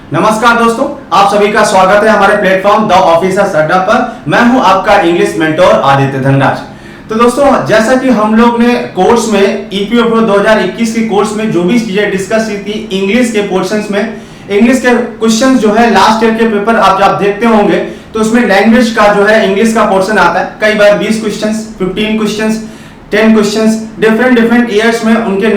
नमस्कार दोस्तों, आप सभी का स्वागत है हमारे प्लेटफॉर्म द ऑफिसर्स अड्डा पर। मैं हूं आपका इंग्लिश मेंटोर आदित्य धनराज। तो दोस्तों, जैसा कि हम लोग ने कोर्स में ईपीएफओ 2021 के कोर्स में जो भी चीजें डिस्कस की थी इंग्लिश के पोर्शंस में, इंग्लिश के क्वेश्चंस जो है लास्ट ईयर के पेपर आप जब देखते होंगे तो उसमें लैंग्वेज का जो है इंग्लिश का पोर्शन आता है। कई बार 20 questions, 15 questions, 10 questions, different years में उनके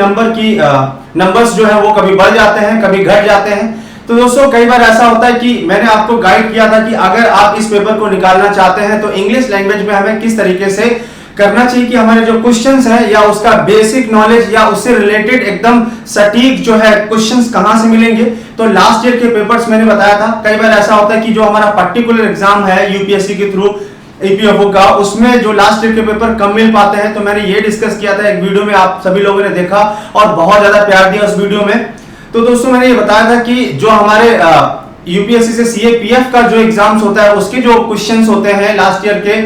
नंबर्स जो है वो कभी बढ़ जाते हैं, कभी घट जाते हैं। तो दोस्तों, कई बार ऐसा होता है कि मैंने आपको गाइड किया था कि अगर आप इस पेपर को निकालना चाहते हैं तो इंग्लिश लैंग्वेज में हमें किस तरीके से करना चाहिए कि हमारे जो क्वेश्चंस हैं या उसका बेसिक नॉलेज या उससे रिलेटेड एकदम सटीक जो है क्वेश्चंस कहां से मिलेंगे। तो लास्ट ईयर के पेपर्स मैंने बताया था, कई बार ऐसा होता है कि जो हमारा पर्टिकुलर एग्जाम है यूपीएससी के थ्रू ईपीएफओ का, उसमें जो लास्ट ईयर के पेपर कम मिल पाते हैं। तो मैंने ये डिस्कस किया था एक वीडियो में, आप सभी लोगों ने देखा और बहुत ज्यादा प्यार दिया उस वीडियो में। तो दोस्तों, मैंने ये बताया था कि जो हमारे यूपीएससी से सीएपीएफ का जो एग्जाम्स होता है उसके जो क्वेश्चंस होते हैं लास्ट ईयर के,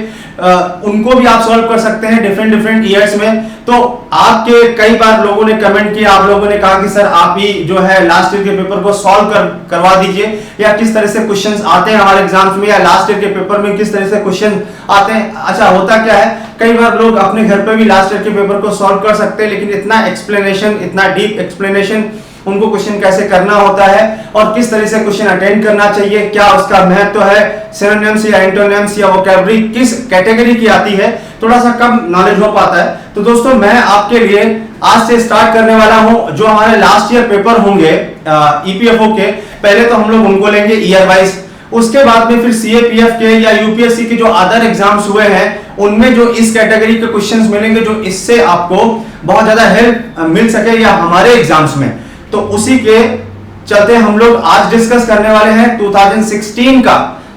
उनको भी आप सॉल्व कर सकते हैं डिफरेंट ईयर्स में। तो आपके कई बार लोगों ने कमेंट किया, आप लोगों ने कहा कि सर आप ही जो है लास्ट ईयर के पेपर को सॉल्व करवा दीजिए, या किस तरह से क्वेश्चंस आते हैं हमारे एग्जाम्स में, या लास्ट ईयर के पेपर में किस तरह से क्वेश्चन आते हैं। अच्छा, होता क्या है, कई बार लोग अपने घर पे भी लास्ट ईयर के पेपर को सॉल्व कर सकते हैं, लेकिन इतना एक्सप्लेनेशन, इतना डीप एक्सप्लेनेशन, उनको क्वेश्चन कैसे करना होता है और किस तरह से क्वेश्चन अटेंड करना चाहिए, क्या उसका महत्व है, सिनोनिम्स या एंटोनिम्स या वोकैबुलरी किस कैटेगरी की आती है, थोड़ा सा कम नॉलेज हो पाता है। तो दोस्तों, मैं आपके लिए आज से स्टार्ट करने वाला हूं जो हमारे लास्ट ईयर पेपर होंगे ईपीएफओ के। पहले तो हम लोग उनको लेंगे ईयर वाइज, उसके बाद में फिर सीएपीएफ के या यूपीएससी के जो अदर एग्जाम्स हुए हैं उनमें जो इस कैटेगरी के क्वेश्चंस मिलेंगे, जो इससे आपको बहुत ज्यादा हेल्प मिल सके या हमारे एग्जाम्स में। तो उसी के चलते हम लोग आज डिस्कस करने वाले हैं 2016 का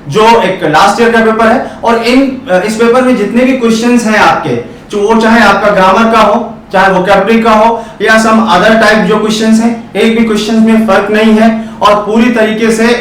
जो एक लास्ट ईयर का पेपर है। और इस पेपर में जितने भी क्वेश्चंस हैं आपके, जो वो चाहे आपका ग्रामर का हो, चाहे वोकैबुलरी का हो, या सम अदर टाइप जो क्वेश्चंस हैं, एक भी क्वेश्चंस में फर्क नहीं है और पूरी तरीके से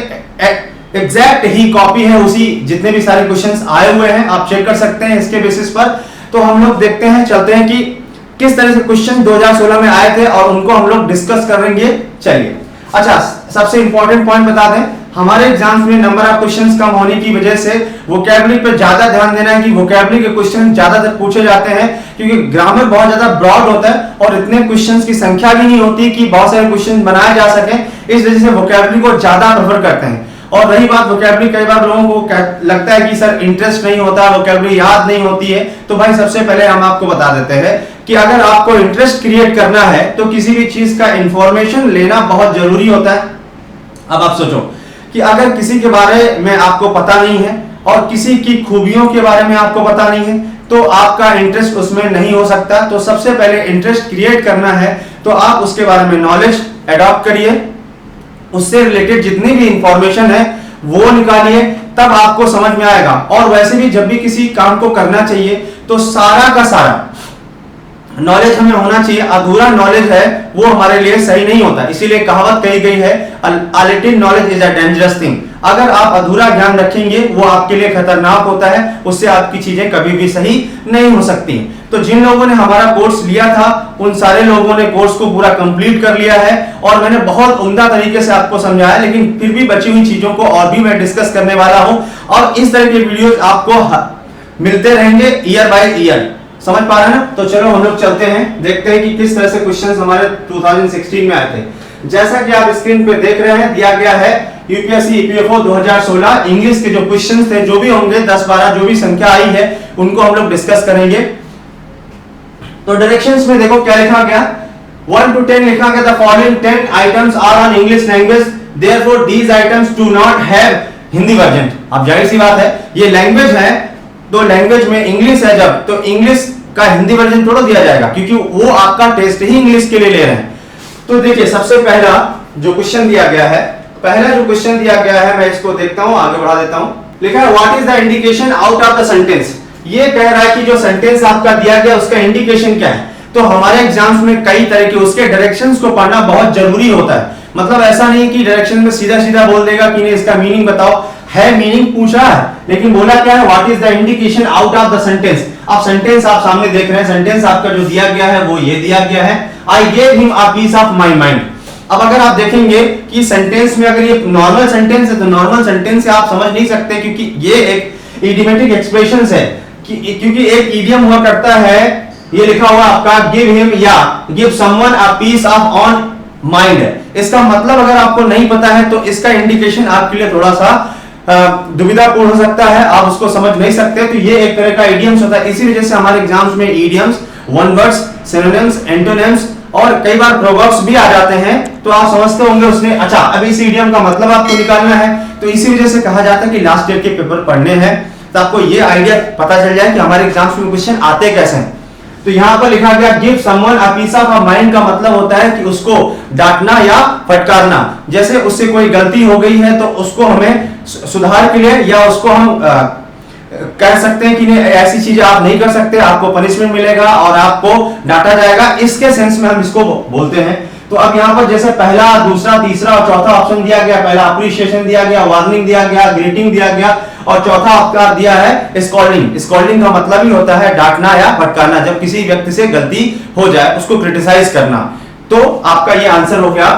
एग्जैक्ट ही कॉपी है उसी जितने भी सारे क्वेश्चंस आए हुए हैं, आप चेक कर सकते हैं इसके बेसिस पर। तो हम लोग देखते हैं, चलते हैं कि किस तरह से क्वेश्चन 2016 में आए थे और उनको हम लोग डिस्कस करेंगे। चलिए, अच्छा, सबसे इंपॉर्टेंट पॉइंट बता दें, हमारे एग्जाम्स में नंबर ऑफ क्वेश्चंस कम होने की वजह से वोकैबुलरी पर ज्यादा ध्यान देना है कि वोकैबुलरी के क्वेश्चन ज्यादातर पूछे जाते हैं, क्योंकि ग्रामर बहुत ज्यादा ब्रॉड होता है और इतने क्वेश्चंस की संख्या भी नहीं होती कि बहुत सारे क्वेश्चन बनाए जा सके। इस वजह से वोकैबुलरी को ज्यादा प्रेफर करते हैं। और रही बात वोकैबुलरी, कई बार लोगों को लगता है कि सर इंटरेस्ट नहीं होता, वोकैबुलरी याद नहीं होती है। तो भाई, सबसे पहले हम आपको बता देते हैं कि अगर आपको इंटरेस्ट क्रिएट करना है तो किसी भी चीज का इंफॉर्मेशन लेना बहुत जरूरी होता है। अब आप सोचो कि अगर किसी के बारे में आपको पता नहीं है और किसी की खूबियों के बारे में आपको पता नहीं है तो आपका इंटरेस्ट उसमें नहीं हो सकता। तो सबसे पहले इंटरेस्ट क्रिएट करना है तो आप उसके बारे में नॉलेज अडॉप्ट करिए, उससे रिलेटेड जितनी भी इंफॉर्मेशन है वो निकालिए, तब आपको समझ में आएगा। और वैसे भी जब भी किसी काम को करना चाहिए तो सारा का सारा नॉलेज हमें होना चाहिए। अधूरा नॉलेज है वो हमारे लिए सही नहीं होता। इसीलिए कहावत कही गई है, a little knowledge is a dangerous thing. अगर आप अधूरा ज्ञान रखेंगे वो आपके लिए खतरनाक होता है, उससे आपकी चीजें कभी भी सही नहीं हो सकती। तो जिन लोगों ने हमारा कोर्स लिया था उन सारे लोगों ने कोर्स को पूरा कंप्लीट कर लिया है और मैंने बहुत उम्दा तरीके से आपको समझाया, लेकिन फिर भी बची हुई चीजों को और भी मैं डिस्कस करने वाला हूं और इस तरह के वीडियोस आपको मिलते रहेंगे ईयर बाय ईयर। समझ पा रहे हैं ना? तो चलो हम लोग चलते हैं, देखते हैं कि किस तरह से क्वेश्चंस हमारे 2016 में आए थे। जैसा कि आप स्क्रीन पे देख रहे हैं, दिया गया है यूपीएससी ईपीएफओ 2016 इंग्लिश के जो क्वेश्चंस थे, जो भी होंगे 10-12 जो भी संख्या आई है उनको हम लोग डिस्कस करेंगे। तो डायरेक्शंस में देखो क्या लिखा गया, 1 to 10 लिखा गया, the following 10 items are on English language, therefore these items do not have Hindi version. अब जाहिर सी बात है, ये लैंग्वेज है तो लैंग्वेज में इंग्लिश है जब, तो इंग्लिश का हिंदी वर्जन थोड़ा दिया जाएगा, क्योंकि वो आपका टेस्ट ही इंग्लिश के लिए ले रहे हैं। तो देखिए, सबसे पहला जो क्वेश्चन दिया गया है, मैं इसको देखता हूं, आगे बढ़ा देता हूं। लिखा है, what is the indication out of the sentence. ये कह रहा है कि जो सेंटेंस आपका दिया गया उसका इंडिकेशन क्या है। तो हमारे एग्जाम्स में कई तरह के उसके डायरेक्शंस को पढ़ना बहुत जरूरी होता है। मतलब ऐसा नहीं कि डायरेक्शन में सीधा सीधा बोल देगा कि नहीं इसका मीनिंग बताओ, है मीनिंग पूछा है लेकिन बोला क्या है, what is the indication out of the sentence. आप सेंटेंस आप सामने देख रहे हैं, सेंटेंस आपका जो दिया गया है वो ये दिया गया है, I gave him a piece of my mind. अब अगर आप देखेंगे कि सेंटेंस में अगर ये नॉर्मल सेंटेंस है तो नॉर्मल सेंटेंस से आप समझ नहीं सकते, क्योंकि ये एक इडियोमेटिक एक्सप्रेशंस है क्योंकि एक इडियम हुआ करता है, ये लिखा हुआ आपका गिव हिम या give someone a piece of on mind. इसका मतलब अगर आपको नहीं पता है तो इसका इंडिकेशन आपके लिए थोड़ा सा दुविधापूर्ण हो सकता है, आप उसको समझ नहीं सकते। तो ये एक तरह का इडियम्स होता है, इसी वजह से हमारे एग्जाम्स में idioms, one words, synonyms, antonyms और कई बार प्रोवर्ब्स भी आ जाते हैं। तो आप समझते होंगे उसने, अच्छा अब इस इडियम का मतलब आपको निकालना है, तो इसी वजह से कहा जाता है कि लास्ट ईयर के पेपर पढ़ने हैं तो आपको ये आइडिया पता चल जाए कि हमारे एग्जाम्स में क्वेश्चन आते कैसे हैं। तो यहाँ पर लिखा गया give someone a piece of mind का मतलब होता है कि उसको डांटना या फटकारना। जैसे उससे कोई गलती हो गई है तो उसको हमें सुधार के लिए, या उसको हम कह सकते हैं कि नहीं ऐसी चीजें आप नहीं कर सकते, आपको पनिशमेंट मिलेगा और आपको डांटा जाएगा, इसके सेंस में हम इसको बोलते हैं। तो अब यहाँ पर जैसे पहला, दूसरा, तीसरा और चौथा ऑप्शन दिया गया, पहला अप्रिशिएशन दिया गया, वार्निंग दिया गया, ग्रीटिंग दिया गया और चौथा आपका दिया है स्कॉल्डिंग। स्कॉल्डिंग का मतलब ही होता है डांटना या फटकारना, जब किसी व्यक्ति से गलती हो जाए उसको क्रिटिसाइज करना। तो आपका ये आंसर हो गया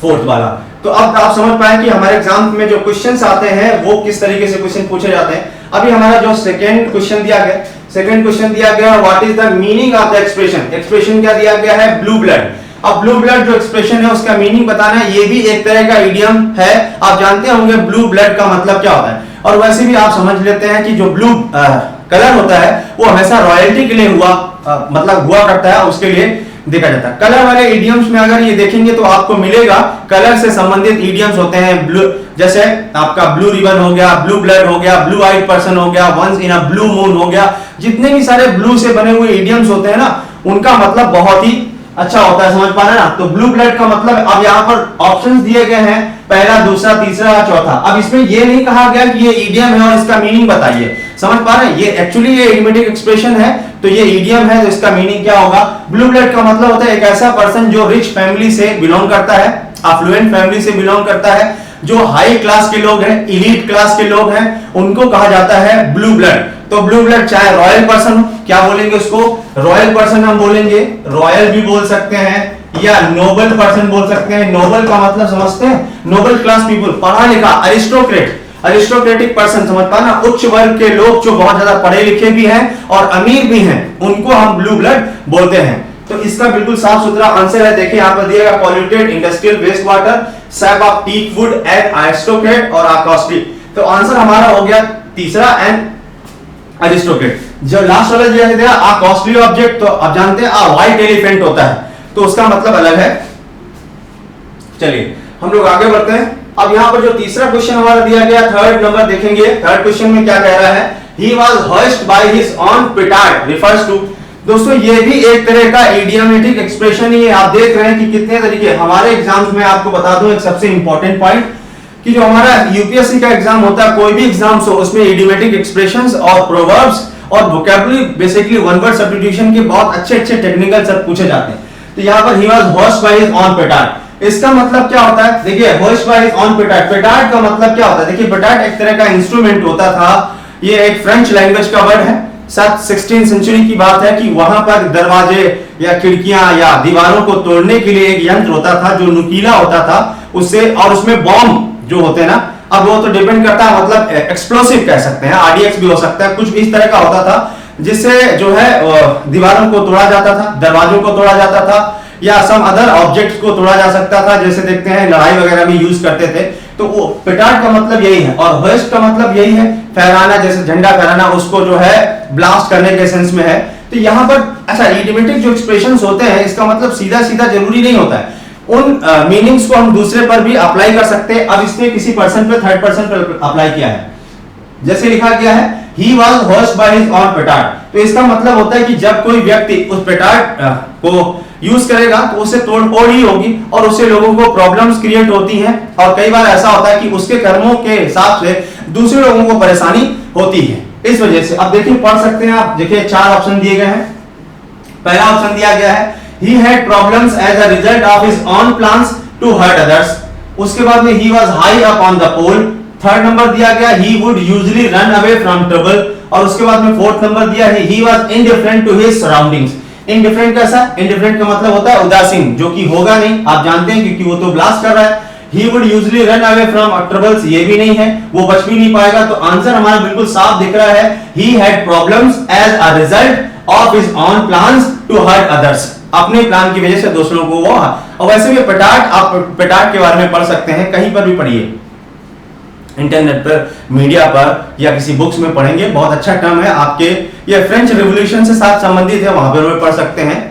फोर्थ वाला। तो अब आप समझ पाए कि हमारे एग्जाम में जो क्वेश्चंस आते हैं वो किस तरीके से क्वेश्चन पूछे जाते हैं। अभी हमारा जो सेकंड क्वेश्चन दिया गया what is the meaning of the expression. Expression क्या दिया गया है, ब्लू ब्लड। अब ब्लू ब्लड जो एक्सप्रेशन है उसका मीनिंग बताना है, ये भी एक तरह का इडियम है। आप जानते होंगे ब्लू ब्लड का मतलब क्या होता है, और वैसे भी आप समझ लेते हैं कि जो ब्लू कलर होता है वो हमेशा रॉयल्टी के लिए मतलब हुआ करता है, उसके लिए देखा जाता है। कलर वाले इडियम्स में अगर ये देखेंगे तो आपको मिलेगा कलर से संबंधित इडियम्स होते हैं। ब्लू, जैसे आपका ब्लू रिबन हो गया, ब्लू ब्लड हो गया, ब्लू आइड पर्सन हो गया, once in a blue moon हो गया। जितने भी सारे ब्लू से बने हुए इडियम्स होते हैं ना, उनका मतलब बहुत ही अच्छा होता है, समझ पा रहे हैं ना। तो ब्लू ब्लड का मतलब, अब यहाँ पर ऑप्शंस दिए गए हैं, पहला, दूसरा, तीसरा या चौथा। अब इसमें ये नहीं कहा गया कि ये इडियम है और इसका मीनिंग बताइए, समझ पा रहे हैं। ये एक्चुअली ये इडियोमेटिक एक्सप्रेशन है, तो ये इडियम है, तो इसका मीनिंग क्या होगा। ब्लू ब्लड का मतलब होता है एक ऐसा पर्सन जो रिच फैमिली से बिलोंग करता है, अफ्लुएंट फैमिली से बिलोंग करता है, जो हाई क्लास के लोग हैं, इलीट क्लास के लोग हैं, उनको कहा जाता है ब्लू ब्लड। तो ब्लू ब्लड चाहे रॉयल पर्सन हो, क्या बोलेंगे उसको, रॉयल पर्सन हम बोलेंगे, रॉयल भी बोल सकते हैं, या नोबल पर्सन बोल सकते हैं। नोबल का मतलब समझते हैं, नोबल क्लास पीपल, पढ़ा लिखा, अरिस्टोक्रेट, अरिस्टोक्रेटिक पर्सन, समझ पाना, उच्च वर्ग के लोग जो बहुत ज्यादा पढ़े लिखे भी हैं और अमीर भी हैं, उनको हम ब्लू ब्लड बोलते हैं। तो इसका बिल्कुल साफ सुथरा आंसर है, देखिए यहाँ पर दिया गया polluted industrial waste water, sap of teak wood and aristocrat और अकॉस्टिक। तो आंसर हमारा हो गया तीसरा एंड अरिस्टोक्रेट। जो लास्ट वाला जो है अकॉस्टली ऑब्जेक्ट, तो आप जानते हैं व्हाइट एलिफेंट होता है, तो उसका मतलब अलग है। चलिए हम लोग आगे बढ़ते हैं। अब यहाँ पर जो तीसरा क्वेश्चन हमारा दिया गया, थर्ड नंबर देखेंगे, थर्ड क्वेश्चन में क्या कह रहा है, he was hoisted by his own petard refers to। दोस्तों ये भी एक तरह का इडियोमेटिक एक्सप्रेशन ही है। आप देख रहे हैं कि कितने तरीके हमारे एग्जाम्स में, आपको बता दूं एक सबसे इंपॉर्टेंट पॉइंट कि जो हमारा यूपीएससी का एग्जाम होता है, कोई भी एग्जाम्स हो, उसमें इडियोमेटिक एक्सप्रेशंस और प्रोवर्ब्स और vocabulary, basically one word substitution के बहुत अच्छे अच्छे टेक्निकल सब पूछे जाते हैं। तो यहाँ पर he was hoisted by his own petard, इसका मतलब क्या होता है, देखिए hoisted by his own petard, petard का मतलब क्या होता है, देखिए petard एक तरह का इंस्ट्रूमेंट होता था, ये एक फ्रेंच लैंग्वेज का वर्ड है। 16th सेंचुरी की बात है कि वहां पर दरवाजे या खिड़कियां या दीवारों को तोड़ने के लिए एक यंत्र होता था जो नुकीला होता था, उससे, और उसमें बॉम्ब जो होते हैं ना, अब वो तो डिपेंड करता है, मतलब एक्सप्लोसिव कह सकते हैं, आरडीएक्स भी हो सकता है, कुछ भी इस तरह का होता था जिससे जो है दीवारों को तोड़ा जाता था, दरवाजों को तोड़ा जाता था, या सम अदर ऑब्जेक्ट्स को तोड़ा जा सकता था, जैसे देखते हैं लड़ाई वगैरह में यूज करते थे। तो वो पेटार्ड का मतलब यही है, और होइस्ट का मतलब यही है, फहराना, जैसे झंडा फहराना, उसको जो है ब्लास्ट करने के सेंस में है। तो यहाँ पर अच्छा इडियोमेटिक जो एक्सप्रेशंस होते हैं, इसका मतलब सीधा सीधा जरूरी नहीं होता है, उन मीनिंग्स को हम दूसरे पर भी अप्लाई कर सकते हैं। अब इसने किसी पर्सन पे, थर्ड पर्सन पर अप्लाई किया है, जैसे लिखा गया है he was hoisted by his own petard। तो इसका मतलब होता है कि जब कोई व्यक्ति उस पेटार्ड को यूज करेगा तो उससे तोड़फोड़ ही होगी और उससे लोगों को प्रॉब्लम्स क्रिएट होती हैं, और कई बार ऐसा होता है कि उसके कर्मों के हिसाब से दूसरे लोगों को परेशानी होती है। इस वजह से अब देखिए, पढ़ सकते हैं आप, देखिए 4 ऑप्शन दिए गए हैं। पहला ऑप्शन दिया गया है he had problems as a result of his own plans to hurt others। उसके बाद में he was high up on the pole। Third number दिया गया he would usually run away from trouble, और उसके बाद में फोर्थ नंबर दिया है he was indifferent to his surroundings। Indifferent कैसा? इनडिफरेंट का मतलब होता है उदासीन, जो कि होगा नहीं, आप जानते हैं, क्योंकि वो तो ब्लास्ट कर रहा है। He would usually run away from troubles, ये भी नहीं है, वो बच भी नहीं पाएगा। तो आंसर हमारा बिल्कुल साफ दिख रहा है, he had problems as a result of his own plans to hurt others, अपने प्लान की वजह से दूसरों को वो। और वैसे भी पेटार्ड, आप पेटार्ड के बारे में पढ़ सकते हैं, कहीं पर भी पढ़िए, इंटरनेट पर, मीडिया पर, या किसी बुक्स में पढ़ेंगे, बहुत अच्छा टर्म है आपके, ये फ्रेंच रिवॉल्यूशन से साथ संबंधित है, वहां पर पढ़ सकते हैं।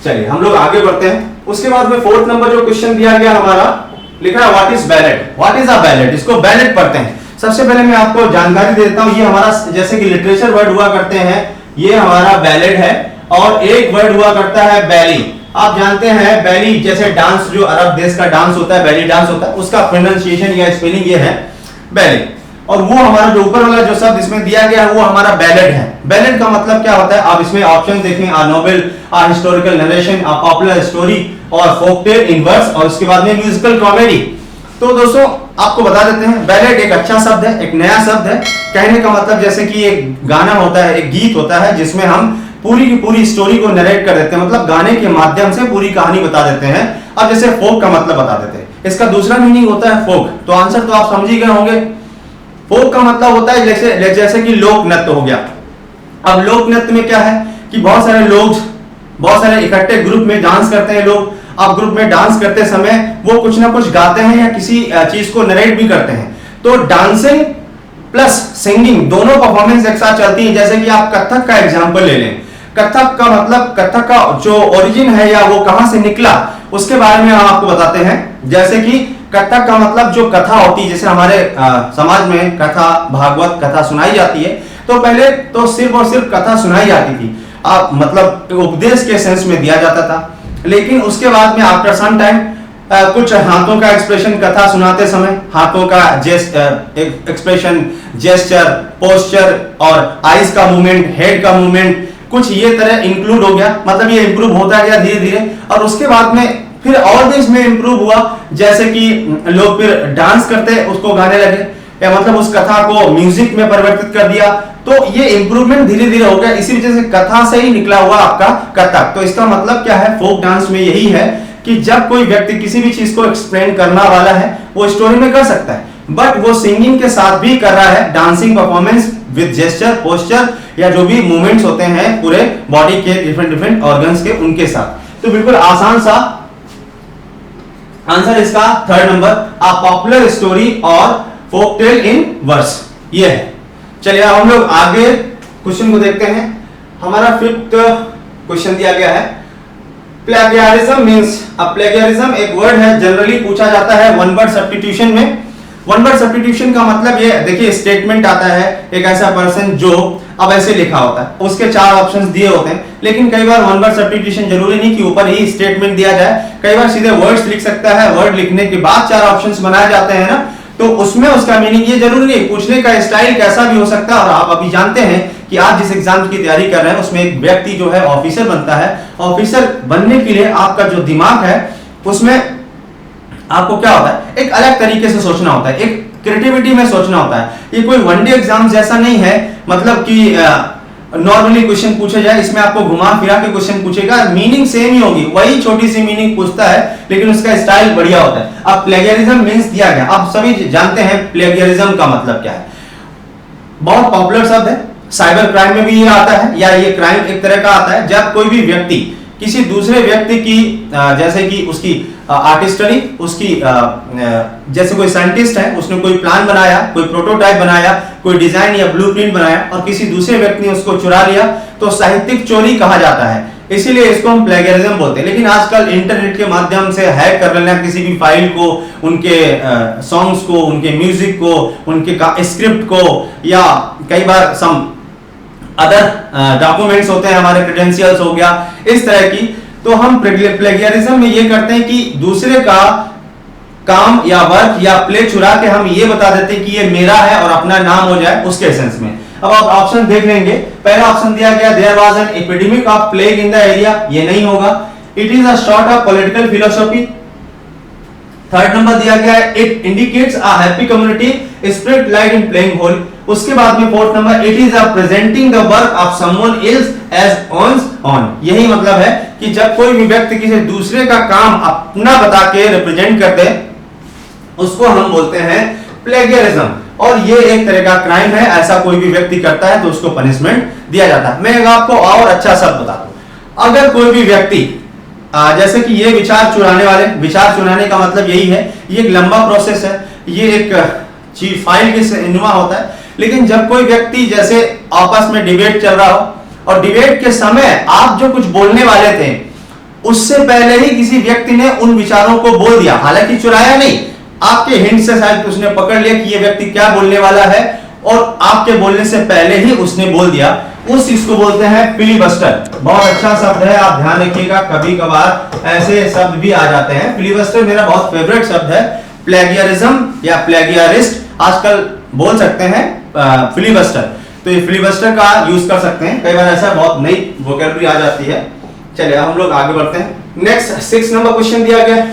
चलिए हम लोग आगे बढ़ते हैं। उसके बाद में फोर्थ नंबर जो क्वेश्चन दिया गया हमारा, लिखा है what is ballot. What is a ballot? इसको बैलेट पढ़ते हैं। सबसे पहले मैं आपको जानकारी दे देता हूं, ये हमारा जैसे कि लिटरेचर वर्ड हुआ करते हैं, ये हमारा बैलेट है, और एक वर्ड हुआ करता है बैली। आप जानते हैं बैली जैसे डांस, जो अरब देश का डांस होता है, बैली डांस होता है, उसका प्रोनाउंसिएशन या स्पेलिंग ये है बैली। और वो हमारा जो ऊपर वाला जो शब्द इसमें दिया गया है वो हमारा बैलेट है। बैलेट का मतलब क्या होता है? आप इसमें ऑप्शन देखें, आ नोवेल, आ हिस्टोरिकल नरेशन, आ पॉपुलर स्टोरी, और फोक टेल इन वर्स, और उसके बाद में म्यूजिकल कॉमेडी। तो दोस्तों आपको बता देते हैं, बैलेट एक अच्छा शब्द है, एक नया शब्द है। कहने का मतलब जैसे कि एक गाना होता है, एक गीत होता है, जिसमें हम पूरी की पूरी स्टोरी को नरेट कर देते हैं, मतलब गाने के माध्यम से पूरी कहानी बता देते हैं। अब जैसे फोक का मतलब बता देते हैं, इसका दूसरा मीनिंग होता है फोक। तो आंसर तो आप समझ ही गए होंगे। फोक का मतलब होता है जैसे कि लोक नृत्य हो गया। अब लोक नृत्य में क्या है कि बहुत सारे लोग, बहुत सारे इकट्ठे ग्रुप में डांस करते हैं लोग। अब ग्रुप में डांस करते समय वो कुछ ना कुछ गाते हैं या किसी चीज को नरेट भी करते हैं। तो डांसिंग प्लस सिंगिंग दोनों परफॉर्मेंस एक साथ चलती है। जैसे कि आप कथक का एग्जांपल ले लें, कथक का मतलब, कथक का जो ओरिजिन है या वो कहां से निकला, उसके बारे में हम आपको बताते हैं। जैसे कि कथक का मतलब जो कथा होती है, जैसे हमारे समाज में कथा, भागवत कथा सुनाई जाती है, तो पहले तो सिर्फ और सिर्फ कथा सुनाई जाती थी, आप मतलब उपदेश के सेंस में दिया जाता था। लेकिन उसके बाद में आफ्टर सम टाइम कुछ हाथों का एक्सप्रेशन, कथा सुनाते समय हाथों का एक्सप्रेशन, जेस्चर, पोस्चर और आईज का मूवमेंट, हेड का मूवमेंट, कुछ ये तरह इंक्लूड हो गया, मतलब ये इंप्रूव होता गया धीरे धीरे। और उसके बाद में फिर और भी इसमें इंप्रूव हुआ, जैसे कि लोग फिर डांस करते उसको गाने लगे, या मतलब उस कथा को म्यूजिक में परिवर्तित कर दिया। तो ये इंप्रूवमेंट धीरे धीरे हो गया, इसी वजह से कथा से ही निकला हुआ आपका कथक। तो इसका मतलब क्या है फोक डांस में? यही है कि जब कोई व्यक्ति किसी भी चीज को एक्सप्लेन करना वाला है, वो स्टोरी में कर सकता है, बट वो सिंगिंग के साथ भी कर रहा है, dancing performance with gesture, posture, या जो भी मूवमेंट्स होते हैं पूरे बॉडी के डिफरेंट डिफरेंट ऑर्गन्स के, उनके साथ। तो बिल्कुल आसान सा आंसर इसका थर्ड नंबर, आ पॉपुलर स्टोरी और फोक टेल इन वर्स, ये है। चलिए अब हम लोग आगे क्वेश्चन को देखते हैं। हमारा फिफ्थ क्वेश्चन दिया गया है, प्लेगियरिज्म मींस। अब प्लेगियरिज्म एक वर्ड है, जनरली पूछा जाता है वन वर्ड सब्स्टिट्यूशन में। वन वर्ड सब्स्टिट्यूशन का मतलब ये, देखिए स्टेटमेंट आता है, एक ऐसा पर्सन जो, अब ऐसे लिखा होता है, उसके चार ऑप्शंस दिए होते हैं। लेकिन कई बार वन वर्ड सब्स्टिट्यूशन जरूरी नहीं कि ऊपर ही स्टेटमेंट दिया जाए, कई बार सीधे वर्ड्स लिख सकता है, वर्ड लिखने के बाद चार ऑप्शंस बनाए जाते हैं ना, तो उसमें उसका मीनिंग ये जरूरी नहीं, पूछने का स्टाइल कैसा भी हो सकता है। और आप अभी जानते हैं कि आज जिस एग्जाम की तैयारी कर रहे हैं उसमें एक व्यक्ति जो है ऑफिसर बनता है। ऑफिसर बनने के लिए आपका जो दिमाग है उसमें आपको क्या होता है, एक अलग तरीके से सोचना होता है, एक क्रिएटिविटी में सोचना होता है। ये कोई वनडे एग्जाम जैसा नहीं है, मतलब कि नॉर्मली क्वेश्चन पूछे जाए, इसमें आपको घुमा फिरा के क्वेश्चन पूछेगा, मीनिंग सेम ही होगी, वही छोटी सी मीनिंग पूछता है, लेकिन उसका स्टाइल बढ़िया होता है। अब प्लेगियरिज्म मींस दिया गया, आप सभी जानते हैं प्लेगियरिज्म का मतलब क्या है, बहुत पॉपुलर शब्द है, साइबर क्राइम में भी ये आता है, या ये क्राइम एक तरह का आता है जब कोई भी व्यक्ति किसी दूसरे व्यक्ति की, जैसे कि उसकी आर्टिस्टरी, उसकी जैसे कोई साइंटिस्ट है, उसने कोई प्लान बनाया, कोई प्रोटोटाइप बनाया, कोई डिजाइन या ब्लूप्रिंट बनाया, और किसी दूसरे व्यक्ति ने उसको चुरा लिया, तो साहित्यिक चोरी कहा जाता है, इसीलिए इसको हम प्लेगियरिज्म बोलते हैं। लेकिन आजकल इंटरनेट के माध्यम से हैक कर लेना किसी भी फाइल को, उनके सॉन्ग्स को, उनके म्यूजिक को, उनके स्क्रिप्ट को, या कई बार सम अदर डॉक्यूमेंट्स होते हैं, हमारे क्रेडेंशियल्स हो गया, इस तरह की। तो हम प्लेगियरिज्म में ये करते हैं कि दूसरे का काम या वर्क या प्ले चुरा के हम ये बता देते हैं कि ये मेरा है और अपना नाम हो जाए उसके सेंस में। अब आप ऑप्शन देख लेंगे, पहला ऑप्शन दिया गया there was an epidemic of plague in the area, ये नहीं होगा। It is a sort of political philosophy. Third number दिया गया है it indicates a happy community spirit light in playing Holi, उसके बाद में fourth number, it is presenting the work of someone else as one's own. यही मतलब है कि जब कोई भी व्यक्ति किसी दूसरे का काम अपना बता के रिप्रेजेंट करते उसको हम बोलते हैं प्लेगियरिज्म। और ये एक तरह का क्राइम है, ऐसा कोई भी व्यक्ति करता है तो उसको पनिशमेंट दिया जाता है। मैं आपको और अच्छा शब्द बता दूं, अगर कोई भी व्यक्ति जैसे कि ये विचार चुराने वाले, विचार चुराने का मतलब यही है, ये एक लंबा प्रोसेस है, ये एक चीज फाइल के सिनेमा होता है। लेकिन जब कोई व्यक्ति जैसे आपस में डिबेट चल रहा हो और डिबेट के समय आप जो कुछ बोलने वाले थे उससे पहले ही किसी व्यक्ति ने उन विचारों को बोल दिया, हालांकि चुराया नहीं, आपके हिंट से शायद उसने पकड़ लिया कि ये व्यक्ति क्या बोलने वाला है और आपके बोलने से पहले ही उसने बोल दिया, उस चीज को बोलते हैं फिलिबस्टर। बहुत अच्छा शब्द है, आप ध्यान रखिएगा, कभी कभार ऐसे शब्द भी आ जाते हैं। फिलिबस्टर मेरा बहुत फेवरेट शब्द है। प्लेगियरिज्म या प्लेगियरिस्ट आजकल बोल सकते हैं फिलिबस्टर, तो ये फिलिबस्टर का यूज कर सकते हैं। कई बार ऐसा बहुत नई वोकैबुलरी आ जाती है। चलिए हम लोग आगे बढ़ते हैं। नेक्स्ट 6 नंबर क्वेश्चन दिया गया।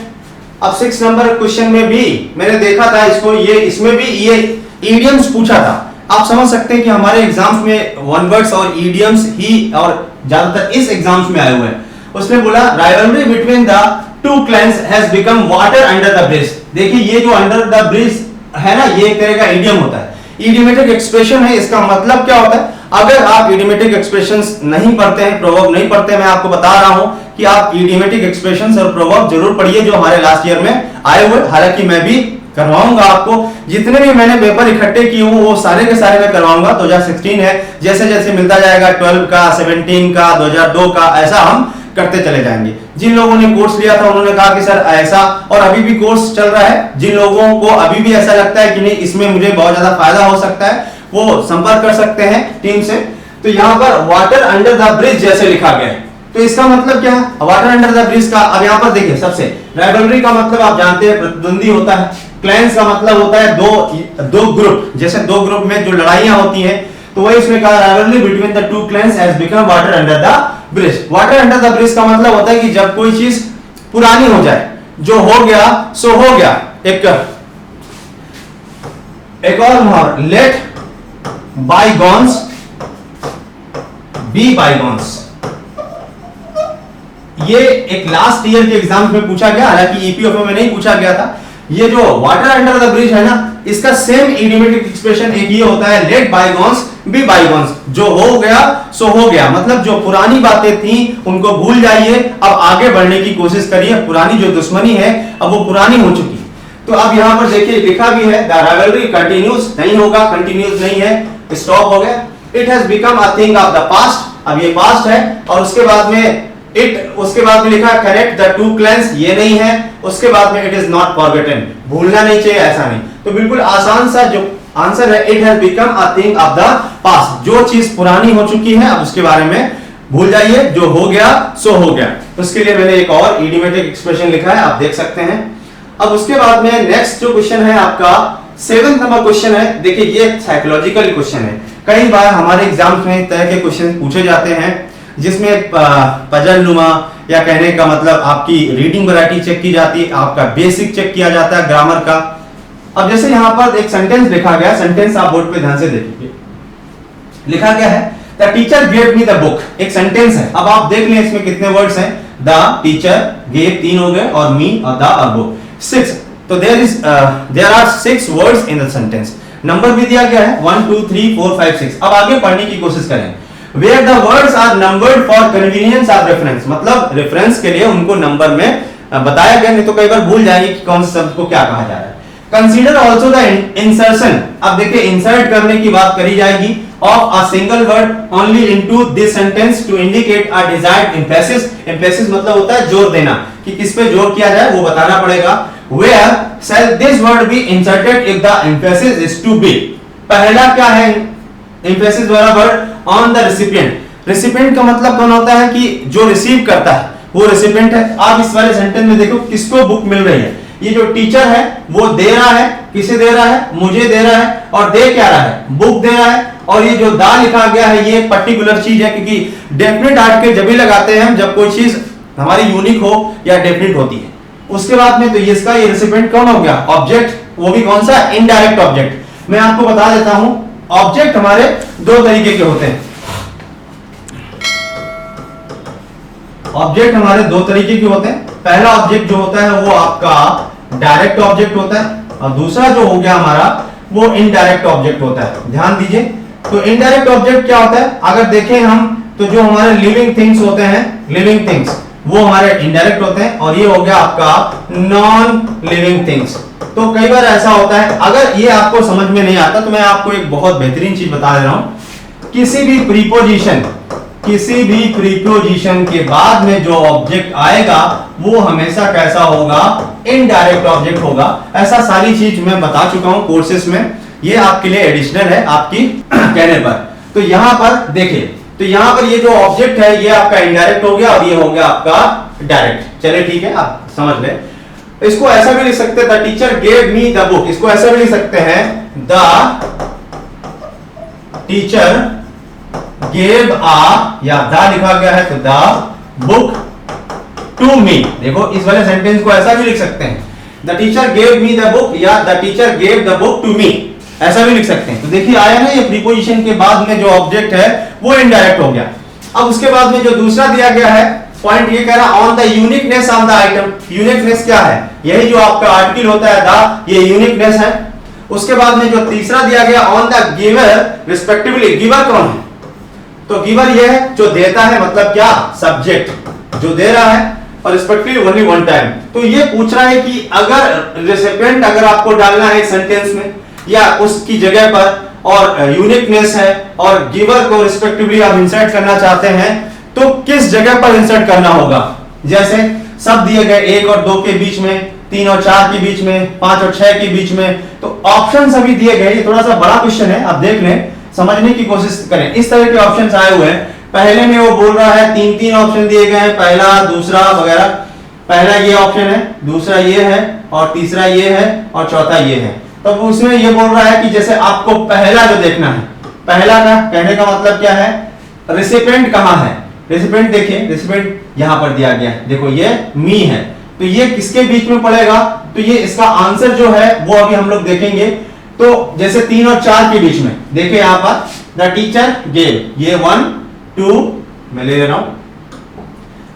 अब 6 नंबर क्वेश्चन में भी मैंने देखा था इसको, ये इसमें भी ये इडियम्स पूछा था। आप समझ सकते हैं कि हमारे एग्जाम्स में वन वर्ड्स और इडियम्स ही और ज्यादातर इस एग्जाम्स में आए हुए हैं। उसने बोला rivalry between the two clans has become water under the bridge. देखिए ये जो अंडर द ब्रिज है ना, ये एक तरह का इडियम होता है, इडियोमेटिक एक्सप्रेशन है। इसका मतलब क्या होता है, अगर आप इडियोमेटिक एक्सप्रेशंस नहीं पढ़ते हैं, प्रोवर्ब नहीं पढ़ते, मैं आपको बता रहा हूं कि आप इडियोमेटिक एक्सप्रेशंस और प्रोवर्ब जरूर पढ़िए जो हमारे लास्ट ईयर में आए हुए। हालांकि मैं भी करवाऊंगा आपको, जितने भी मैंने पेपर इकट्ठे किए हूं वो सारे के सारे मैं करवाऊंगा। 2016 है, जैसे जैसे मिलता जाएगा 12 का, 17 का, 2002 का, ऐसा हम करते चले जाएंगे। जिन लोगों ने कोर्स लिया था उन्होंने कहा कि सर ऐसा, और अभी भी कोर्स चल रहा है, जिन लोगों को अभी भी ऐसा लगता है कि नहीं इसमें मुझे बहुत ज्यादा फायदा हो सकता है वो संपर्क कर सकते हैं टीम से। तो यहाँ पर वाटर अंडर द ब्रिज जैसे लिखा गया है, तो इसका मतलब क्या है वाटर अंडर द ब्रिज का। अब यहाँ पर देखिए, सबसे राइवलरी का मतलब आप जानते हैं प्रतिद्वंदी होता है, क्लैंस का मतलब होता है दो ग्रुप, जैसे दो ग्रुप में जो लड़ाइयां होती हैं, तो वही इसमें कहा rivalry between the two clans has become water under the bridge. Water under the bridge का मतलब होता है कि जब कोई चीज पुरानी हो जाए, जो हो गया सो हो गया। एक और लेट बाईगॉन्स बी बाईगॉन्स, ये एक लास्ट ईयर के एग्जाम में पूछा गया, हालांकि ईपीएफओ में नहीं पूछा गया था। ये जो वाटर अंडर द ब्रिज है ना, इसका सेम इडियोमेटिक एक्सप्रेशन एक ये होता है, लेट बाईगॉन्स बी बाईगॉन्स, जो हो गया सो हो गया। मतलब जो पुरानी बातें थी उनको भूल जाइए, अब आगे बढ़ने की कोशिश करिए। पुरानी जो दुश्मनी है अब वो पुरानी हो चुकी है। तो अब यहां पर देखिए लिखा भी है द राइवलरी कंटिन्यूज, नहीं होगा, कंटिन्यूज नहीं है, स्टॉप हो गया। It has become a thing of the past, अब ये पास्ट है। और उसके बाद में उसके बाद में लिखा करेक्ट द टू क्लैंस, ये नहीं है। उसके बाद में इट इज नॉट फॉरगेटन, भूलना नहीं चाहिए, ऐसा नहीं। तो बिल्कुल आसान सा जो आंसर है, it has become a thing of the past, जो चीज पुरानी हो चुकी है अब उसके बारे में भूल जाइए, जो हो गया सो हो गया। उसके लिए मैंने एक और इडियोमेटिक एक्सप्रेशन लिखा है, आप देख सकते हैं। अब उसके बाद में नेक्स्ट जो क्वेश्चन है आपका 7 नंबर क्वेश्चन है। देखिए ये साइकोलॉजिकल क्वेश्चन है, कई बार हमारे एग्जाम्स में इस तरह के क्वेश्चन पूछे जाते हैं जिसमें पजल नुमा या कहने का मतलब आपकी रीडिंग वैरायटी चेक की जाती है, आपका बेसिक चेक किया जाता है ग्रामर का। अब जैसे यहाँ पर एक सेंटेंस लिखा गया, सेंटेंस आप बोर्ड पे ध्यान से देखिए, लिखा गया है the teacher gave me the book, एक सेंटेंस है। अब आप देख लें इसमें कितने वर्ड्स हैं, द टीचर गेव 3 हो गए और मी और द और बुक 6, तो there are 6 words in the sentence. Number भी दिया गया है 1 2 3 4 5 6। अब आगे पढ़ने की कोशिश करें। Where the words are numbered for convenience of reference, मतलब रेफरेंस के लिए उनको नंबर में बताया गया, नहीं तो कई बार भूल जाएंगे कि कौन से शब्द को क्या कहा जा रहा है। Consider also the insertion, अब देखिए इंसर्ट करने की बात करी जाएगी, of a single word only into this sentence to indicate a desired emphasis। emphasis मतलब होता है जोर देना, कि किस पे जोर किया जाए वो बताना पड़ेगा। Where shall this word be inserted if the emphasis is too big, पहला क्या है emphasis वाला word on the recipient. Recipient का मतलब कौन होता है कि जो रिसीव करता है वो रेसिपिएंट है। आप इस वाले सेंटेंस में देखो किसको बुक मिल रही है, ये जो टीचर है वो दे रहा है, किसे दे रहा है, मुझे दे रहा है, और दे क्या रहा है, बुक दे रहा है। और ये जो दा लिखा गया है ये एक पर्टिकुलर चीज है, क्योंकि डेफिनेट आर्टिकल जब भी लगाते हैं हम जब कोई चीज हमारी यूनिक हो या डेफिनेट होती है। उसके बाद में तो ये इसका ये रेसिपिएंट कौन हो गया, ऑब्जेक्ट, वो भी कौन सा, इनडायरेक्ट ऑब्जेक्ट। मैं आपको बता देता हूं ऑब्जेक्ट हमारे दो तरीके के होते हैं। ऑब्जेक्ट हमारे दो तरीके के होते हैं। पहला ऑब्जेक्ट जो होता है वो आपका डायरेक्ट ऑब्जेक्ट होता है, और दूसरा जो हो गया हमारा वो इनडायरेक्ट ऑब्जेक्ट होता है। ध्यान दीजिए, तो इनडायरेक्ट ऑब्जेक्ट क्या होता है, अगर देखें हम तो जो हमारे लिविंग थिंग्स होते हैं, लिविंग थिंग्स वो हमारे इनडायरेक्ट होते हैं, और ये हो गया आपका नॉन लिविंग थिंग्स। तो कई बार ऐसा होता है, अगर ये आपको समझ में नहीं आता तो मैं आपको एक बहुत बेहतरीन चीज बता दे रहा हूं। किसी भी प्रीपोजिशन के बाद में जो ऑब्जेक्ट आएगा वो हमेशा कैसा होगा, इनडायरेक्ट ऑब्जेक्ट होगा। ऐसा सारी चीज मैं बता चुका हूं कोर्सेस में, ये आपके लिए एडिशनल है आपकी कहने पर। तो यहां पर देखिए, तो यहां पर ये जो ऑब्जेक्ट है ये आपका इनडायरेक्ट हो गया और ये हो गया आपका डायरेक्ट। चलिए ठीक है, आप समझ ले। इसको ऐसा भी लिख सकते हैं, the teacher gave me the book. इसको ऐसा भी लिख सकते हैं, द टीचर गेव या द लिखा गया है तो द बुक टू मी। देखो इस वाले सेंटेंस को ऐसा भी लिख सकते हैं, the teacher gave me the book या the teacher gave the book to me, ऐसा भी लिख सकते हैं। तो देखिए आया ना, ये प्रीपोजिशन के बाद में जो ऑब्जेक्ट है वो इनडायरेक्ट हो गया। अब उसके बाद में जो दूसरा दिया गया है पॉइंट, ये कह रहा on the uniqueness of the item. Uniqueness क्या है, यही जो आपका आर्टिकल होता है द, ये यूनिकनेस है। उसके बाद में जो तीसरा दिया गया on the giver respectively. Giver कौन है, तो गिवर ये है जो देता है, मतलब क्या, सब्जेक्ट जो दे रहा है, और रिस्पेक्टिवली ओनली वन टाइम। तो ये पूछ रहा है कि अगर रेसिपिएंट अगर आपको डालना है सेंटेंस में या उसकी जगह पर, और यूनिकनेस है और गिवर को रिस्पेक्टिवली आप इंसर्ट करना चाहते हैं, तो किस जगह पर इंसर्ट करना होगा। जैसे सब दिए गए 1 और 2 के बीच में, 3 और 4 के बीच में, 5 और 6 के बीच में, तो ऑप्शन सभी दिए गए। ये थोड़ा सा बड़ा क्वेश्चन है, आप देख लें, समझने की कोशिश करें। इस तरह के ऑप्शंस आए हुए हैं। पहले में वो बोल रहा है 3 ऑप्शन दिए गए हैं, पहला दूसरा वगैरह। पहला ये ऑप्शन है, दूसरा ये है, और तीसरा ये है, और चौथा ये है। तो उसमें ये बोल रहा है कि जैसे आपको पहला जो देखना है, पहला का कहने का मतलब क्या है, रेसिपिएंट कहां है। रेसिपिएंट देखिए, रेसिपिएंट यहां पर दिया गया है, देखो ये मी है, तो ये किसके बीच में पड़ेगा, तो ये इसका आंसर जो है वो अभी हम लोग देखेंगे। तो जैसे 3 और 4 के बीच में देखिए यहां पर द टीचर गेव, ये 1 2 मैं ले रहा हूं,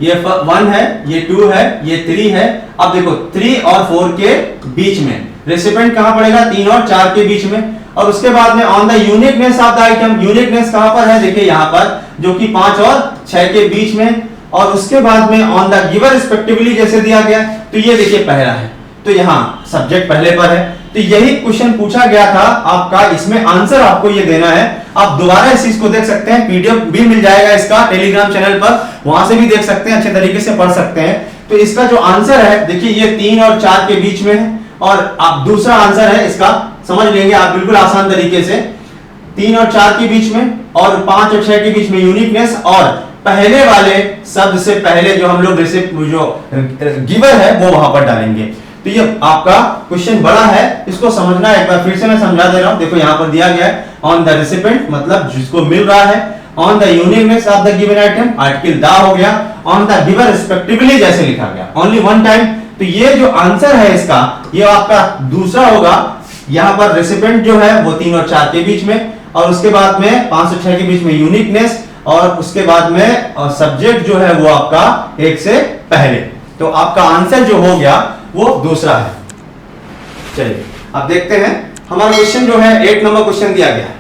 ये 1 है, ये 2 है, ये 3 है। अब देखो 3 और 4 के बीच में रेसिपिएंट कहां पड़ेगा, 3 और 4 के बीच में। और उसके बाद में on the uniqueness of the item, uniqueness कहां पर है, देखिए यहां पर, जो कि 5 और 6 के बीच में। और उसके बाद में ऑन द गिवर रिस्पेक्टिवली जैसे दिया गया, तो ये देखिए पहला है, तो यहां सब्जेक्ट पहले पर है। तो यही क्वेश्चन पूछा गया था आपका, इसमें आंसर आपको ये देना है। आप दोबारा इस चीज को देख सकते हैं, पीडीएफ भी मिल जाएगा इसका टेलीग्राम चैनल पर, वहां से भी देख सकते हैं, अच्छे तरीके से पढ़ सकते हैं। तो इसका जो आंसर है देखिए ये 3 और 4 के बीच में है, और आप दूसरा आंसर है इसका समझ लेंगे आप बिल्कुल आसान तरीके से, 3 और 4 के बीच में, और 5 और 6 के बीच में यूनिकनेस, और पहले वाले शब्द से पहले जो हम लोग जो गिवर है वो वहां पर डालेंगे। तो ये आपका क्वेश्चन बड़ा है, इसको समझना एक बार फिर से मैं समझा दे रहा हूं। देखो यहां पर दिया गया है ऑन द रेसिपिएंट, मतलब जिसको मिल रहा है, on the uniqueness of the given item, article the हो गया, ऑन द गिवर रिस्पेक्टिवली जैसे लिखा गया, ओनली वन टाइम। तो ये जो आंसर है इसका, ये आपका दूसरा होगा। यहां पर रेसिपिएंट जो है वो 3 और 4 के बीच में, और उसके बाद में 5 और 6 के बीच में यूनिकनेस, और उसके बाद में सब्जेक्ट जो है वो आपका 1 से पहले। तो आपका आंसर जो हो गया वो दूसरा है। चलिए अब देखते हैं हमारा क्वेश्चन जो है 8 नंबर क्वेश्चन दिया गया है।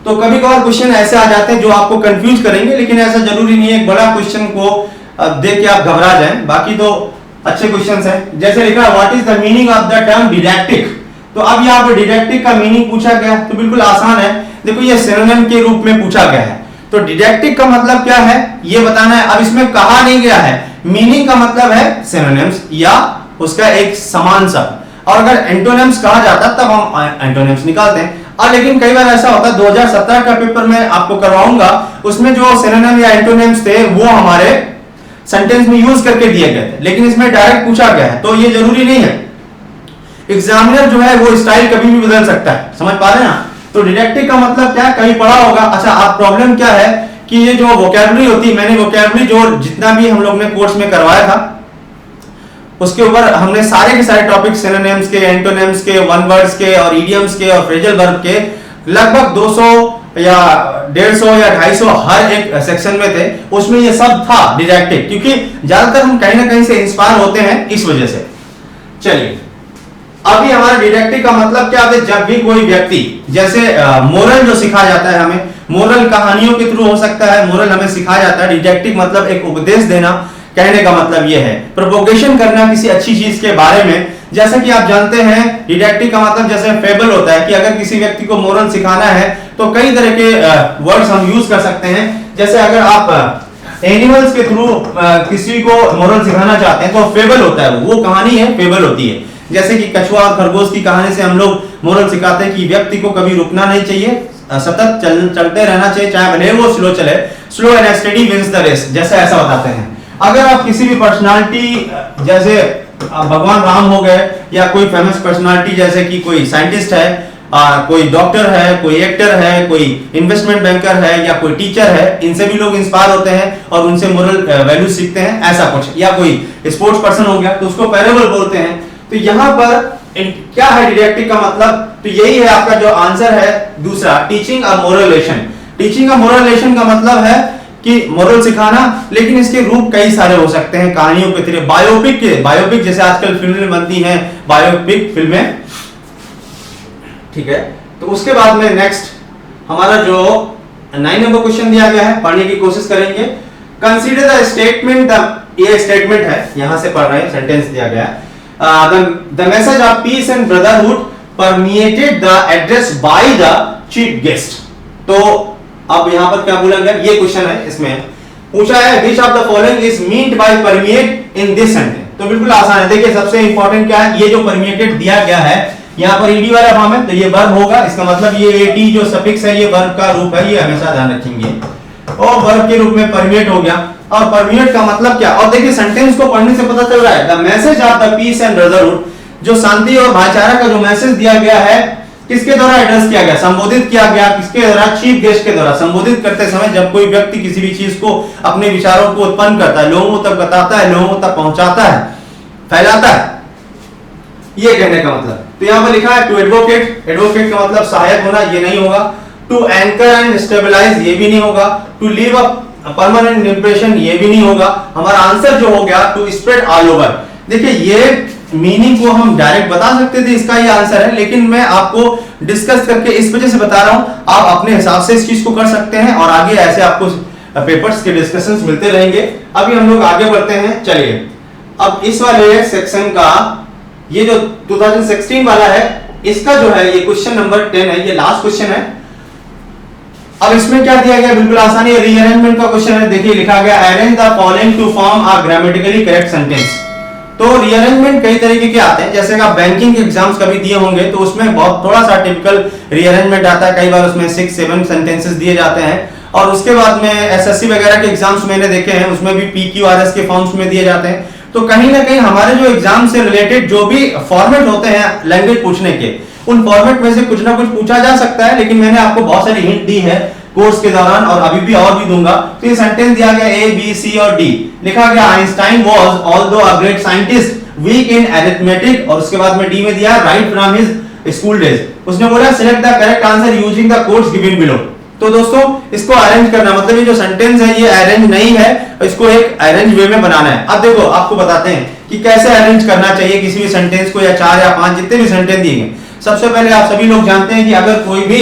तो कभी कभार क्वेश्चन ऐसे आ जाते हैं जो आपको कंफ्यूज करेंगे, लेकिन ऐसा जरूरी नहीं है एक बड़ा क्वेश्चन को देख के आप घबरा जाएं, बाकी तो अच्छे क्वेश्चंस हैं। जैसे लिखा है what is the meaning of the term didactic. तो अब यहाँ पर डिडैक्टिक का मीनिंग पूछा गया, तो बिल्कुल आसान है। देखो ये सिनोनिम के रूप में पूछा गया है, तो डिडैक्टिक का मतलब क्या है ये बताना है। अब इसमें कहा नहीं गया है, मीनिंग का मतलब है सिनोनिम्स या उसका एक समान शब्द, और अगर एंटोनिम्स कहा जाता तब हम एंटोनिम्स निकालते हैं। और लेकिन कई बार ऐसा होता है, 2017 का पेपर में आपको करवाऊंगा, उसमें जो सिनोनिम या एंटोनिम्स थे वो हमारे सेंटेंस में यूज करके दिए गए थे, लेकिन इसमें डायरेक्ट पूछा गया है, तो ये जरूरी नहीं है। एग्जामिनर जो है वो स्टाइल कभी भी बदल सकता है, समझ पा रहे हैं ना। तो डिडैक्टिक का मतलब क्या है, कहीं पढ़ा होगा। अच्छा, आप प्रॉब्लम क्या है कि ये जो वोकैबुलरी होती है, मैंने वोकैबुलरी जो जितना भी हम लोग ने कोर्स में करवाया था उसके ऊपर हमने सारे के सारे टॉपिक सिनोनिम्स के, एंटोनिम्स के, वन वर्ड्स के और इडियम्स के और फ्रेजल वर्ब के लगभग 200 या 150 या 250 हर एक सेक्शन में थे। उसमें ये सब था डिडैक्टिक, क्योंकि ज्यादातर हम कहीं ना कहीं से इंस्पायर होते हैं इस वजह से। चलिए, अभी हमारा डिडैक्टिक का मतलब क्या है? जब भी कोई व्यक्ति, जैसे मोरल जो सिखाया जाता है हमें, मोरल कहानियों के थ्रू हो सकता है, मोरल हमें सिखाया जाता है। डिडैक्टिक मतलब एक उपदेश देना, कहने का मतलब यह है प्रोपोगेशन करना किसी अच्छी चीज के बारे में। जैसा कि आप जानते हैं डिडैक्टिक का मतलब जैसे फेबल होता है कि अगर किसी व्यक्ति को मोरल सिखाना है तो कई तरह के वर्ड्स हम यूज कर सकते हैं। जैसे अगर आप एनिमल्स के थ्रू किसी को मोरल सिखाना चाहते हैं तो फेबल होता है, वो कहानी है, फेबल होती है। जैसे कि कछुआ और खरगोश की कहानी से हम लोग मोरल सिखाते हैं कि व्यक्ति को कभी रुकना नहीं चाहिए, सतत चलते रहना चाहिए, चाहे भले वो स्लो चले, slow and steady wins the race, जैसा ऐसा बताते हैं। अगर आप किसी भी पर्सनालिटी, जैसे भगवान राम हो गए या कोई फेमस पर्सनालिटी जैसे कि कोई साइंटिस्ट है, कोई डॉक्टर है, कोई एक्टर है, कोई इन्वेस्टमेंट बैंकर है या कोई टीचर है, इनसे भी लोग इंस्पायर होते हैं और उनसे मोरल वैल्यू सीखते हैं, ऐसा कुछ। या कोई स्पोर्ट्स पर्सन हो गया तो उसको पैरेबल बोलते हैं। तो यहाँ पर क्या है डिडैक्टिक का मतलब? तो यही है आपका जो आंसर है दूसरा, teaching a moral lesson. Teaching a moral lesson का मतलब है कि मोरल सिखाना, लेकिन इसके रूप कई सारे हो सकते हैं कहानियों के तरीके, बायोपिक जैसे आजकल फिल्में बनती हैं, बायोपिक फिल्में, ठीक है। तो उसके बाद में नेक्स्ट हमारा जो 9 नंबर क्वेश्चन दिया गया है, पढ़ने की कोशिश करेंगे। कंसीडर द स्टेटमेंट, ये स्टेटमेंट है, यहां से पढ़ रहे हैं, सेंटेंस दिया गया है। The message of peace and brotherhood permeated the address by the chief guest। तो अब यहां पर क्या बोला गया, ये क्वेश्चन है, इसमें पूछा है which of the following is meant by permeate in this sentence। तो बिल्कुल आसान है। देखिए सबसे इंपॉर्टेंट क्या है, ये जो permeated दिया गया है यहाँ पर ईडी वाला फॉर्म है तो ये वर्ब होगा, इसका मतलब ये एटी जो सफिक्स है ये वर्ब का रूप है, ये हमेशा ध्यान रखेंगे। और वर्ब के रूप में परमिएट हो गया। और परमिएट का मतलब क्या, और देखिए सेंटेंस को पढ़ने से पता चल रहा है, the message of the peace and brotherhood, जो शांति और भाईचारा का जो मैसेज दिया गया है किसके द्वारा एड्रेस किया गया, संबोधित किया गया, किसके द्वारा, चीफ गेस्ट के द्वारा। संबोधित करते समय जब कोई व्यक्ति किसी भी चीज को, अपने विचारों को उत्पन्न करता है, लोगों तक बताता है, लोगों तक पहुंचाता है, फैलाता है, ये कहने का मतलब। तो यहां पर लिखा है टू एडवोकेट, एडवोकेट का मतलब सहायक होना, ये नहीं होगा। टू एंकर एंड स्टेबलाइज, ये भी नहीं होगा। To leave a permanent impression, ये भी नहीं होगा। हमारा आंसर जो हो गया टू स्प्रेड ऑल ओवर। देखिए ये मीनिंग को हम डायरेक्ट बता सकते थे, इसका ये आंसर है, लेकिन मैं आपको डिस्कस करके इस वजह से बता रहा हूं, आप अपने हिसाब से इस चीज को कर सकते हैं और आगे ऐसे आपको पेपर्स के डिस्कशंस मिलते रहेंगे। अभी हम लोग आगे बढ़ते हैं। चलिए अब इस वाले सेक्शन का ये जो 2016 वाला है, इसका जो है ये क्वेश्चन नंबर 10 है, ये लास्ट क्वेश्चन है। अब इसमें क्या दिया गया, बिल्कुल आसानी है, रीअरेंजमेंट का क्वेश्चन है। देखिए लिखा गया arrange the following to form a grammatically correct sentence. तो रीअरेंजमेंट कई तरीके के आते हैं, जैसे कि आप बैंकिंग के एग्जाम्स कभी दिए होंगे तो उसमें बहुत थोड़ा सा टिपिकल रीअरेंजमेंट आता है, कई बार उसमें 6-7 सेंटेंसेस दिए जाते हैं। और उसके बाद में एसएससी वगैरह के एग्जाम्स मैंने देखे हैं, उसमें भी पीक्यूआरएस के फॉर्म्स में दिए जाते हैं। तो कहीं ना कहीं हमारे जो एग्जाम से रिलेटेड जो भी फॉर्मेट होते हैं लैंग्वेज पूछने के, उन फॉर्मेट में से कुछ ना कुछ पूछा जा सकता है, लेकिन मैंने आपको बहुत सारी हिंट दी है कोर्स के दौरान और अभी भी और भी दूंगा। तो ये सेंटेंस दिया गया ए बी सी और डी, लिखा गया Einstein was although a great scientist weak in arithmetic, और उसके बाद में डी में दिया right from his school days. उसने बोला select the correct answer using the codes given below. तो दोस्तों इसको अरेंज करना, मतलब ये जो सेंटेंस है ये अरेंज नहीं है, इसको एक अरेंज वे में बनाना है। अब देखो आपको बताते हैं कि कैसे अरेंज करना चाहिए किसी भी सेंटेंस को, या 4 या 5 जितने भी सेंटेंस दिए गए। सबसे पहले आप सभी लोग जानते हैं कि अगर कोई भी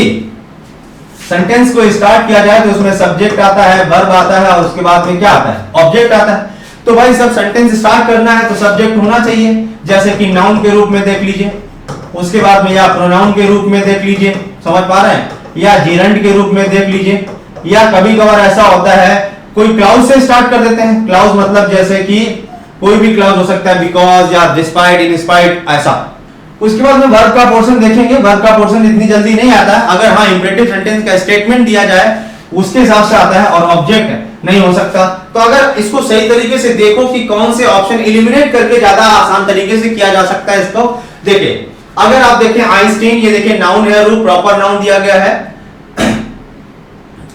सेंटेंस को स्टार्ट किया जाए तो उसमें सब्जेक्ट आता है, वर्ब आता है और उसके बाद में क्या आता है, ऑब्जेक्ट आता है। तो भाई सब सेंटेंस स्टार्ट करना है तो सब्जेक्ट होना चाहिए, जैसे कि नाउन के रूप में देख लीजिए, उसके बाद में या प्रोनाउन के रूप में देख लीजिए, समझ पा रहे हैं, या जेरंड के रूप में देख लीजिए, या कभी कभार ऐसा होता है कोई क्लाउज से स्टार्ट कर देते हैं। क्लाउज मतलब जैसे कि कोई भी क्लाउज हो सकता है, बिकॉज या डिस्पाइट, इन स्पाइट, ऐसा। उसके बाद में वर्ब का पोर्शन देखेंगे, वर्ब का पोर्शन इतनी जल्दी नहीं आता है, अगर हाँ इंपरेटिव सेंटेंस का स्टेटमेंट दिया जाए उसके हिसाब से आता है, और ऑब्जेक्ट नहीं हो सकता। तो अगर इसको सही तरीके से देखो कि कौन से ऑप्शन एलिमिनेट करके ज्यादा आसान तरीके से किया जा सकता है, इसको देखिए। अगर आप देखें आइंस्टीन, ये देखिए नाउन है, रूप प्रॉपर नाउन दिया गया है।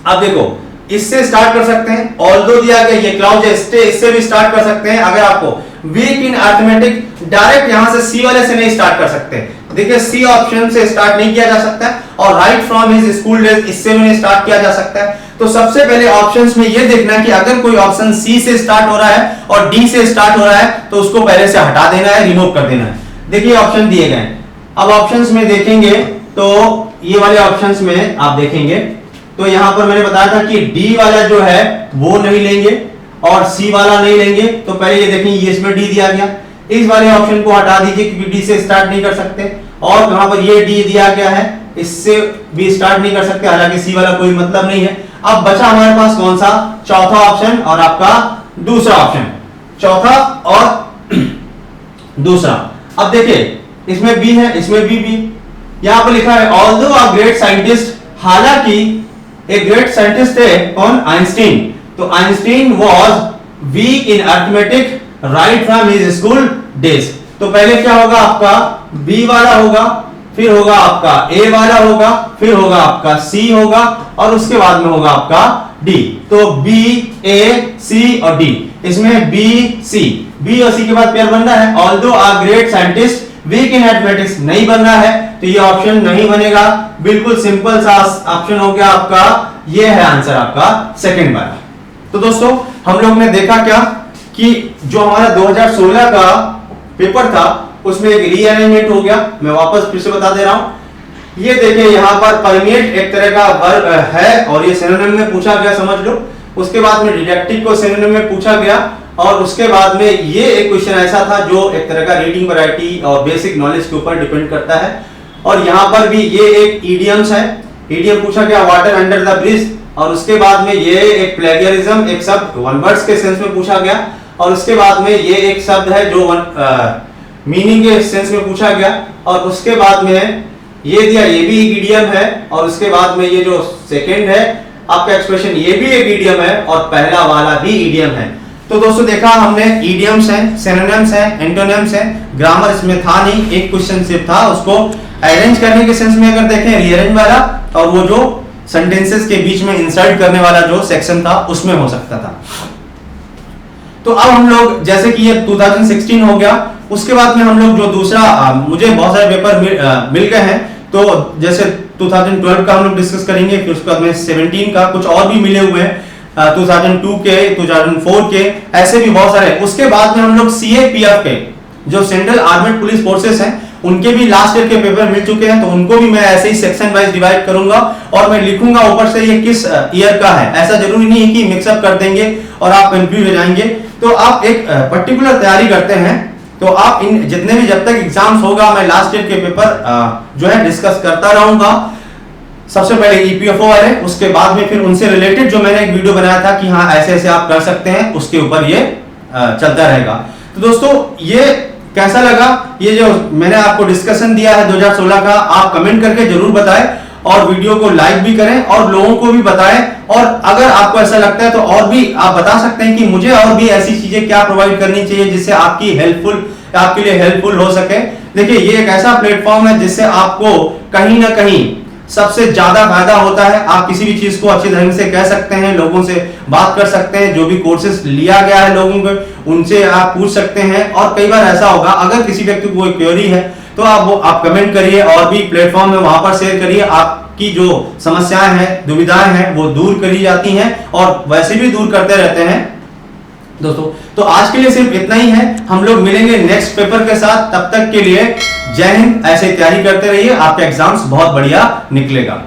अब देखो इससे स्टार्ट कर सकते हैं, ऑल्दो दिया गया ये क्लाउज है, इससे भी स्टार्ट कर सकते हैं। अगर आपको वीक इन अरिथमेटिक, डायरेक्ट यहां से सी वाले से नहीं स्टार्ट कर सकते, देखिए सी ऑप्शन से स्टार्ट नहीं किया जा सकता है, और right from his school days इससे भी नहीं स्टार्ट किया जा सकता है। तो सबसे पहले ऑप्शंस में ये देखना कि अगर कोई ऑप्शन सी से स्टार्ट हो रहा है और डी से स्टार्ट हो रहा है तो उसको पहले से हटा देना है, रिमूव कर देना है। देखिए ऑप्शन दिए गए। अब ऑप्शंस में देखेंगे तो ये वाले ऑप्शंस में आप देखेंगे तो यहां पर मैंने बताया था कि डी वाला जो है वो नहीं लेंगे और सी वाला नहीं लेंगे। तो पहले ये देखेंगे ये इसमें डी दिया गया, इस वाले ऑप्शन को हटा दीजिए क्योंकि डी से स्टार्ट नहीं कर सकते। और कहां पर ये डी दिया गया है, इससे भी स्टार्ट नहीं कर सकते, हालांकि सी वाला कोई मतलब नहीं है। अब बचा हमारे पास कौन सा, चौथा ऑप्शन और आपका दूसरा ऑप्शन, चौथा और दूसरा। अब देखिए इसमें बी है, इसमें बी, यहां पर लिखा है ऑल्दो अ ग्रेट साइंटिस्ट, हालांकि एक ग्रेट साइंटिस्ट थे कौन, आइंस्टीन। तो Einstein was weak in arithmetic right from his school days. तो पहले क्या होगा आपका, बी वाला होगा, फिर होगा आपका ए वाला होगा, फिर होगा आपका सी होगा और उसके बाद में होगा आपका डी। तो बी, ए, सी और डी, इसमें बी और सी के बाद पेयर बनना है। Although a great scientist weak in mathematics नहीं बनना है, तो ये ऑप्शन नहीं बनेगा। बिल्कुल सिंपल सा ऑप्शन हो गया आपका, ये है आंसर आपका सेकंड वाला। तो दोस्तों हम लोग ने देखा क्या कि जो हमारा 2016 का पेपर था उसमें एक रीअरेंजमेंट हो गया। मैं वापस फिर से बता दे रहा हूं, ये देखिए यहाँ पर परमिएट एक तरह का वर्ब है और ये सिनोनिम में पूछा गया, समझ लो। उसके बाद में डिडक्टिव को सिनोनिम में पूछा गया और उसके बाद में ये एक क्वेश्चन ऐसा था जो एक तरह का रीडिंग वैरायटी और बेसिक नॉलेज के ऊपर डिपेंड करता है। और यहाँ पर भी ये एक इडियम्स है, इडियम पूछा गया वाटर अंडर द ब्रिज, और उसके बाद में ये एक प्लेगियरिज्म, एक शब्द वन वर्ड्स के सेंस में पूछा गया, और उसके बाद में ये एक शब्द है जो मीनिंग के सेंस में पूछा गया, और उसके बाद में ये दिया, ये भी एक इडियम है, और उसके बाद में ये जो सेकंड है आपका एक्सप्रेशन, ये भी एक इडियम है, और पहला वाला भी इडियम है। तो दोस्तों देखा हमने, इडियम्स हैं, सिनोनिम्स हैं, एंटोनिम्स हैं, ग्रामर इसमें था नहीं, एक क्वेश्चन सिर्फ था, उसको अरेंज करने के सेंस में अगर देखें रीअरेंज वाला, और वो जो सेंटेंसेस के बीच में इंसर्ट करने वाला जो सेक्शन था उसमें हो सकता था। तो अब हम लोग जैसे कि ये 2016 हो गया, उसके बाद में हम लोग जो दूसरा मुझे बहुत सारे पेपर मिल गए हैं, तो जैसे 2012 का हम लोग डिस्कस करेंगे, फिर उसके बाद में 17 का कुछ और भी मिले हुए हैं, 2002 के, 2004 के, ऐसे भी बहुत सारे। उसके बाद में हम लोग CAPF के जो सेंट्रल आर्मेड पुलिस फोर्सेस हैं उनके भी लास्ट ईयर के पेपर मिल चुके हैं, तो उनको भी मैं ऐसे ही सेक्शन वाइज डिवाइड करूंगा और मैं लिखूंगा ऊपर से ये किस ईयर का है। ऐसा जरूरी नहीं है कि मिक्सअप कर देंगे और आप कंफ्यूज हो जाएंगे। तो आप एक पर्टिकुलर तैयारी करते हैं तो आप इन जितने भी जब तक एग्जाम्स होगा मैं लास्ट ईयर के पेपर जो है डिस्कस करता रहूंगा। सबसे पहले EPFO वाले, उसके बाद में फिर उनसे रिलेटेड जो मैंने एक वीडियो बनाया था कि हाँ ऐसे ऐसे आप कर सकते हैं, उसके ऊपर ये चलता रहेगा। तो दोस्तों ये कैसा लगा, ये जो मैंने आपको डिस्कशन दिया है 2016 का, आप कमेंट करके जरूर बताएं और वीडियो को लाइक भी करें और लोगों को भी बताएं। और अगर आपको ऐसा लगता है तो और भी आप बता सकते हैं कि मुझे और भी ऐसी चीजें क्या प्रोवाइड करनी चाहिए जिससे आपके लिए हेल्पफुल हो सके। देखिए ये एक ऐसा प्लेटफॉर्म है जिससे आपको कहीं ना कहीं सबसे ज्यादा फायदा होता है। आप किसी भी चीज को अच्छे ढंग से कह सकते हैं, लोगों से बात कर सकते हैं, जो भी कोर्सेज लिया गया है लोगों को उनसे आप पूछ सकते हैं। और कई बार ऐसा होगा अगर किसी व्यक्ति को कोई क्वेरी है तो आप कमेंट करिए और भी प्लेटफॉर्म में वहां पर शेयर करिए। आपकी जो समस्याएं हैं, दुविधाएं हैं, वो दूर करी जाती हैं और वैसे भी दूर करते रहते हैं दोस्तों। तो आज के लिए सिर्फ इतना ही है, हम लोग मिलेंगे नेक्स्ट पेपर के साथ। तब तक के लिए जय हिंद। ऐसे तैयारी करते रहिए, आपका एग्जाम्स बहुत बढ़िया निकलेगा।